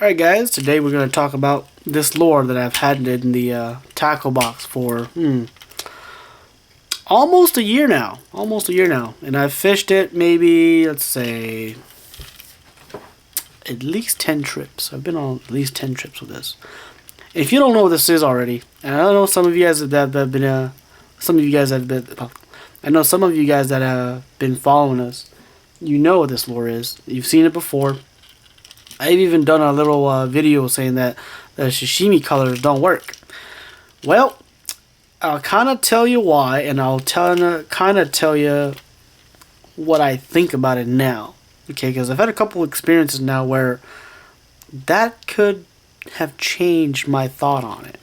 Alright guys, today we're going to talk about this lure that I've had in the tackle box for almost a year now. And I've fished it maybe, let's say, at least 10 trips. I've been on at least 10 trips with this. And if you don't know what this is already, and I know some of you guys that have been, I know some of you guys that have been following us, you know what this lure is. You've seen it before. I've even done a little video saying that the sashimi colors don't work. Well, I'll kind of tell you why, and I'll kind of tell you what I think about it now. Okay, because I've had a couple experiences now where that could have changed my thought on it.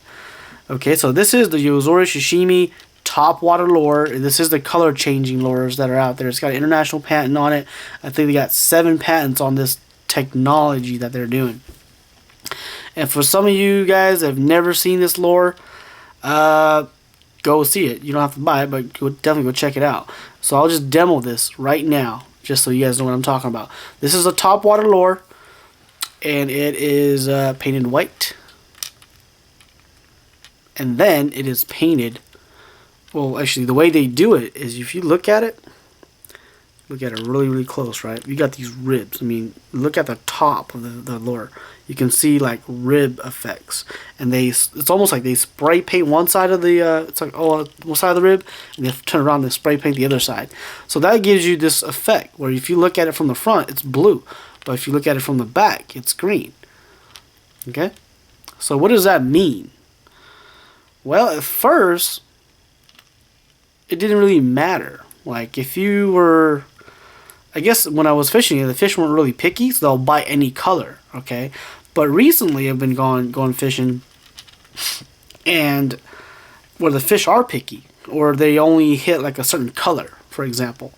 Okay, so this is the YoZuri Sashimi top water lure. This is the color changing lures that are out there. It's got an international patent on it. I think they got 7 patents on this technology that they're doing. And for some of you guys that have never seen this lure, go see it. You don't have to buy it, but definitely go check it out. So I'll just demo this right now, just so you guys know what I'm talking about. This is a top water lure, and it is painted white, and then it is painted. Well, actually, the way they do it is, if you look at it really close, right? You got these ribs. I mean, look at the top of the lure. You can see like rib effects, and it's almost like they spray paint one side of the it's like one side of the rib, and they turn around and spray paint the other side. So that gives you this effect where if you look at it from the front, it's blue, but if you look at it from the back, it's green. Okay, so what does that mean? Well, at first, it didn't really matter. Like, if you were, I guess when I was fishing, the fish weren't really picky, so they'll bite any color, okay? But recently I've been going fishing, and where the fish are picky, or they only hit like a certain color, for example.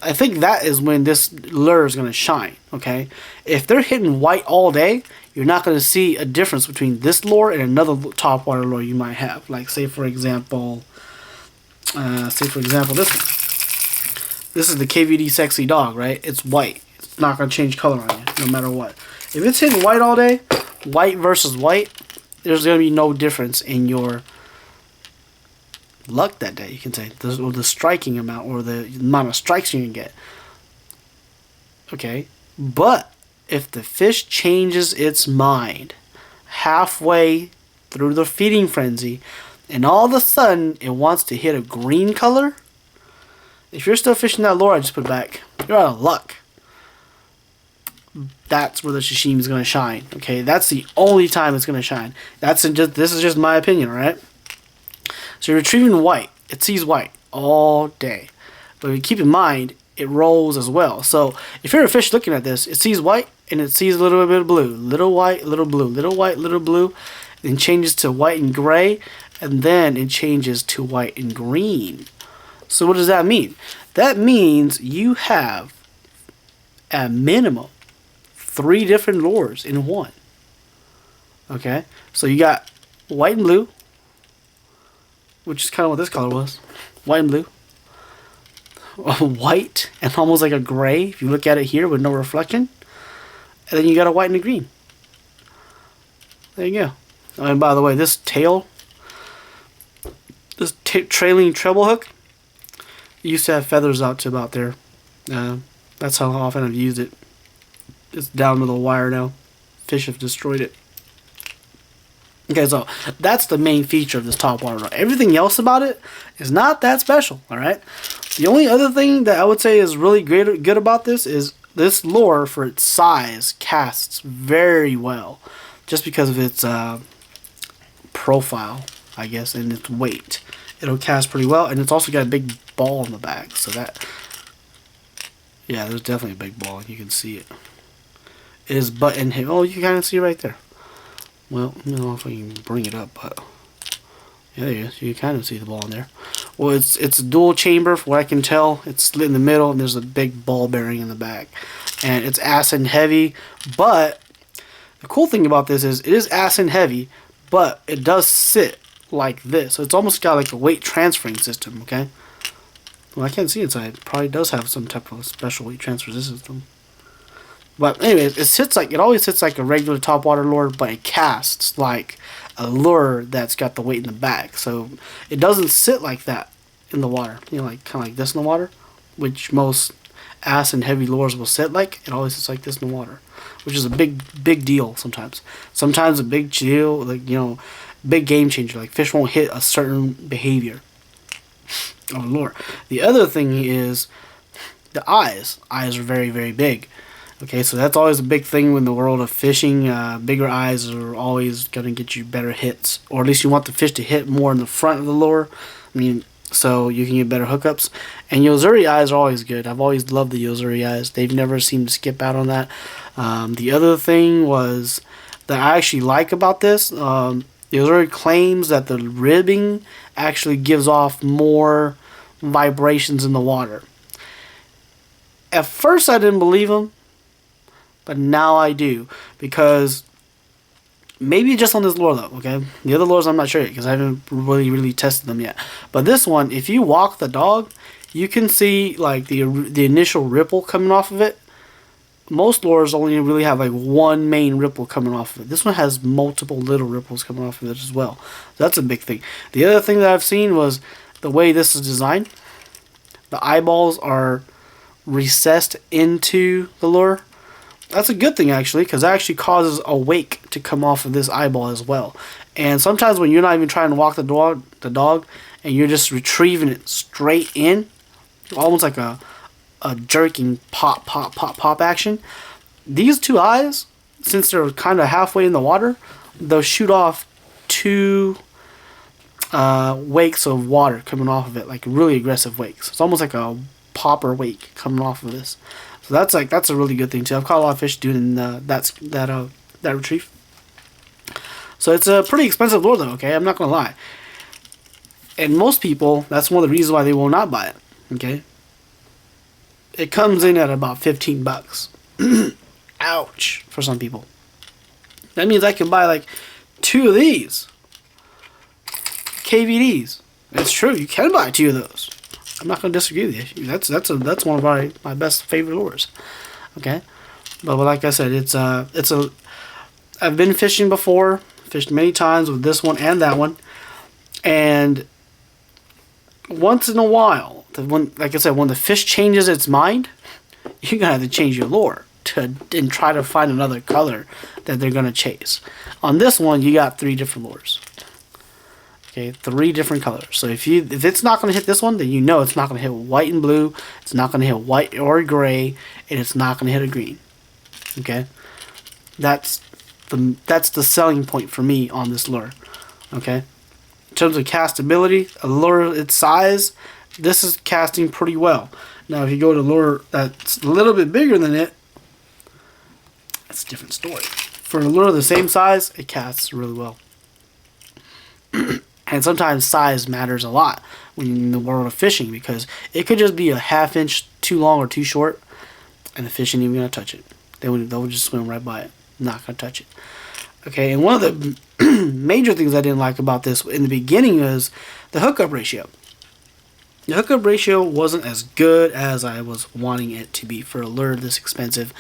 I think that is when this lure is going to shine, okay? If they're hitting white all day, you're not going to see a difference between this lure and another top water lure you might have. Like, say for example, this one. This is the KVD Sexy Dog, right? It's white. It's not going to change color on you, no matter what. If it's hitting white all day, white versus white, there's going to be no difference in your luck that day, you can say. Or the striking amount, or the amount of strikes you can get. Okay? But if the fish changes its mind halfway through the feeding frenzy, and all of a sudden it wants to hit a green color, if you're still fishing that lure I just put back, you're out of luck. That's where the sashimi is going to shine. Okay, that's the only time it's going to shine. This is just my opinion, alright? So you're retrieving white. It sees white all day. But keep in mind, it rolls as well. So if you're a fish looking at this, it sees white and it sees a little bit of blue. Little white, little blue. Little white, little blue. Then changes to white and gray. And then it changes to white and green. So what does that mean? That means you have, at minimum, 3 different lures in one. Okay? So you got white and blue, which is kind of what this color was. White and blue. White and almost like a gray, if you look at it here with no reflection. And then you got a white and a green. There you go. Oh, and by the way, this tail, this trailing treble hook, used to have feathers out to about there. That's how often I've used it. It's down to the wire now. Fish have destroyed it. Okay, so that's the main feature of this top water lure. Everything else about it is not that special, alright? The only other thing that I would say is really good about this is this lure, for its size, casts very well. Just because of its profile, I guess, and its weight. It'll cast pretty well, and it's also got a big ball in the back, so that, yeah, there's definitely a big ball, you can see it. It is button hit. Oh, you can kind of see it right there. Well, I don't know if I can bring it up, but yeah, there it is. You can kind of see the ball in there. Well, it's a dual chamber, from what I can tell. It's split in the middle, and there's a big ball bearing in the back, and it's acid heavy. But the cool thing about this is it is acid heavy, but it does sit like this, so it's almost got like a weight transferring system. Okay, well, I can't see inside. It probably does have some type of special weight transfer system. But anyways, it always sits like a regular topwater lure, but it casts like a lure that's got the weight in the back. So it doesn't sit like that in the water. You know, like kind of like this in the water, which most and heavy lures will sit like. It always sits like this in the water, which is a big deal sometimes. Sometimes a big deal, like, you know, big game changer. Like fish won't hit a certain behavior of a lure. The other thing is the eyes. Eyes are very, very big. Okay, so that's always a big thing in the world of fishing. Bigger eyes are always going to get you better hits. Or at least you want the fish to hit more in the front of the lure. I mean, so you can get better hookups. And YoZuri eyes are always good. I've always loved the YoZuri eyes. They've never seemed to skip out on that. The other thing was that I actually like about this, YoZuri claims that the ribbing actually gives off more vibrations in the water. At first I didn't believe him, but now I do, because maybe just on this lure though, okay? The other lures I'm not sure yet, because I haven't really tested them yet. But this one, if you walk the dog, you can see like the initial ripple coming off of it. Most lures only really have like one main ripple coming off of it. This one has multiple little ripples coming off of it as well. So that's a big thing. The other thing that I've seen was the way this is designed. The eyeballs are recessed into the lure. That's a good thing actually, because that actually causes a wake to come off of this eyeball as well. And sometimes when you're not even trying to walk the dog, and you're just retrieving it straight in, almost like a jerking pop action. These two eyes, since they're kind of halfway in the water, they'll shoot off two wakes of water coming off of it, like really aggressive wakes. It's almost like a popper wake coming off of this. So that's a really good thing too. I've caught a lot of fish doing that retrieve. So it's a pretty expensive lure though. Okay, I'm not gonna lie. And most people, that's one of the reasons why they will not buy it. Okay. It comes in at about $15. Ouch, for some people. That means I can buy like 2 of these KVDs. It's true, you can buy 2 of those. I'm not going to disagree with you. That's one of my best favorite lures. Okay, but like I said, I've been fishing before, fished many times with this one and that one, and once in a while, like I said, when the fish changes its mind, you're gonna have to change your lure and try to find another color that they're gonna chase. On this one, you got 3 different lures. Okay, 3 different colors. So if it's not gonna hit this one, then you know it's not gonna hit white and blue. It's not gonna hit white or gray, and it's not gonna hit a green. Okay, that's the selling point for me on this lure. Okay, in terms of castability, a lure its size, this is casting pretty well. Now, if you go to a lure that's a little bit bigger than it, that's a different story. For a lure the same size, it casts really well. And sometimes size matters a lot when you're in the world of fishing, because it could just be a ½ inch too long or too short, and the fish ain't even gonna touch it. They'll just swim right by it, not gonna touch it. Okay, and one of the major things I didn't like about this in the beginning is the hookup ratio. The hookup ratio wasn't as good as I was wanting it to be for a lure this expensive,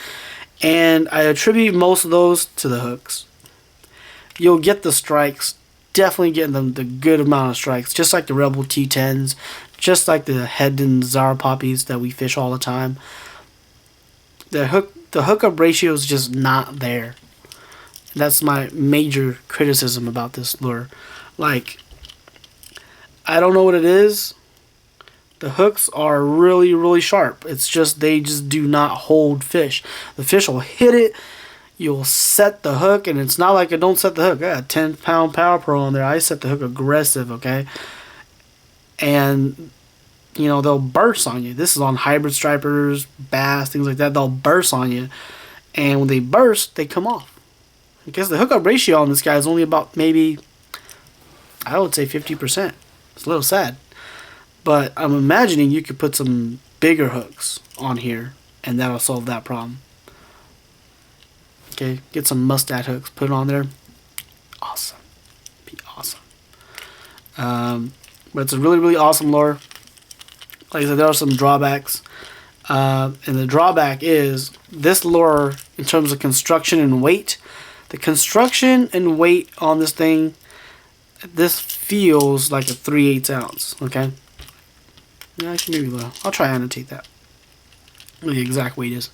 and I attribute most of those to the hooks. You'll get the strikes, definitely getting the good amount of strikes, just like the Rebel T10s, just like the Hedden Zara Poppies that we fish all the time. The hookup ratio is just not there. That's my major criticism about this lure. Like, I don't know what it is. The hooks are really, really sharp. It's just they just do not hold fish. The fish will hit it. You'll set the hook, and it's not like I don't set the hook. I got a 10-pound Power Pro on there. I set the hook aggressive, okay? And, you know, they'll burst on you. This is on hybrid stripers, bass, things like that. They'll burst on you. And when they burst, they come off. Because the hookup ratio on this guy is only about maybe, I would say 50%. It's a little sad. But I'm imagining you could put some bigger hooks on here, and that'll solve that problem. Okay, get some mustad hooks, put it on there. Awesome. Be awesome. But it's a really, really awesome lure. Like I said, there are some drawbacks. And the drawback is this lure, in terms of construction and weight, the construction and weight on this thing, this feels like a 3/8 ounce. Okay. Yeah, actually maybe low. I'll try to annotate that. What the exact weight is.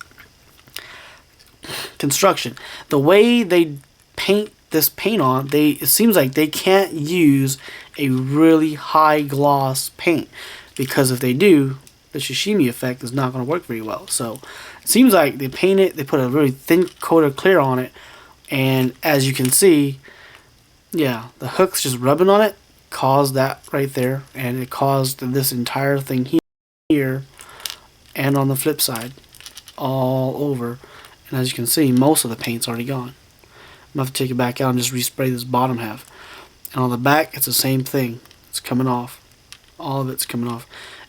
Construction. The way they paint this paint on, it seems like they can't use a really high gloss paint, because if they do, the sashimi effect is not going to work very well. So it seems like they paint it, they put a really thin coat of clear on it, and as you can see, yeah, the hooks just rubbing on it caused that right there, and it caused this entire thing here and on the flip side all over. And as you can see, most of the paint's already gone. I'm going to have to take it back out and just respray this bottom half. And on the back, it's the same thing. It's coming off. All of it's coming off.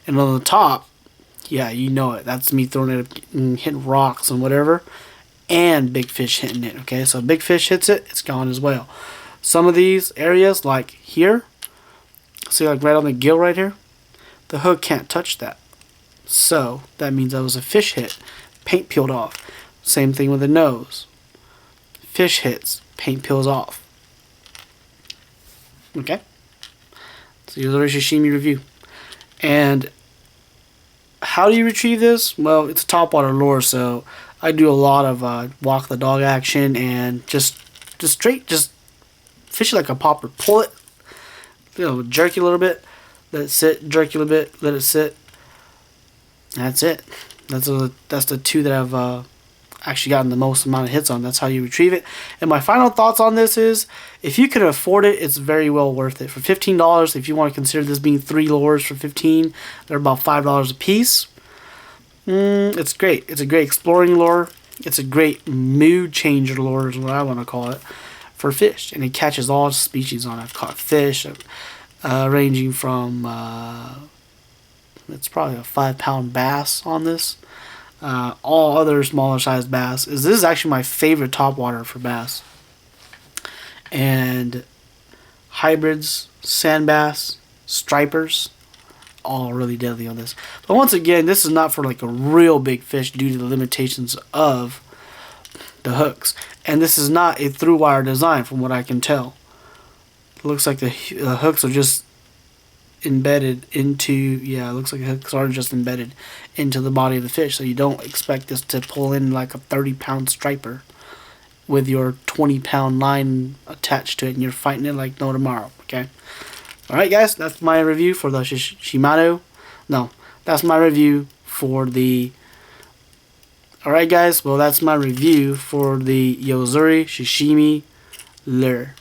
And on the top, yeah, you know it. That's me throwing it and hitting rocks and whatever. And big fish hitting it. Okay, so big fish hits it, it's gone as well. Some of these areas, like here, see, like right on the gill right here, the hook can't touch that. So that means that was a fish hit. Paint peeled off. Same thing with the nose. Fish hits, paint peels off. Okay? So YoZuri Sashimi review. And how do you retrieve this? Well, it's a topwater lure, so I do a lot of walk the dog action and just fish it like a popper. Pull it, jerk it a little bit, let it sit, jerk it a little bit, let it sit. That's it. That's the two that I've actually gotten the most amount of hits on. That's how you retrieve it. And my final thoughts on this is, if you can afford it, it's very well worth it. For $15, if you want to consider this being 3 lures for $15, they're about $5 a piece. It's great. It's a great exploring lure. It's a great mood changer lure is what I want to call it, for fish. And it catches all species on it. I've caught fish ranging from, it's probably a 5-pound bass on this. All other smaller sized bass. This is actually my favorite topwater for bass. And hybrids, sand bass, stripers, all really deadly on this. But once again, this is not for like a real big fish due to the limitations of the hooks. And this is not a through wire design from what I can tell. It looks like the hooks are just embedded into, yeah, it looks like the hooks are just embedded into the body of the fish, so you don't expect this to pull in like a 30-pound striper with your 20-pound line attached to it, and you're fighting it like no tomorrow. Okay, alright guys, that's my review for the Shimano. No, that's my review for the alright guys, well, that's my review for the YoZuri Sashimi lure.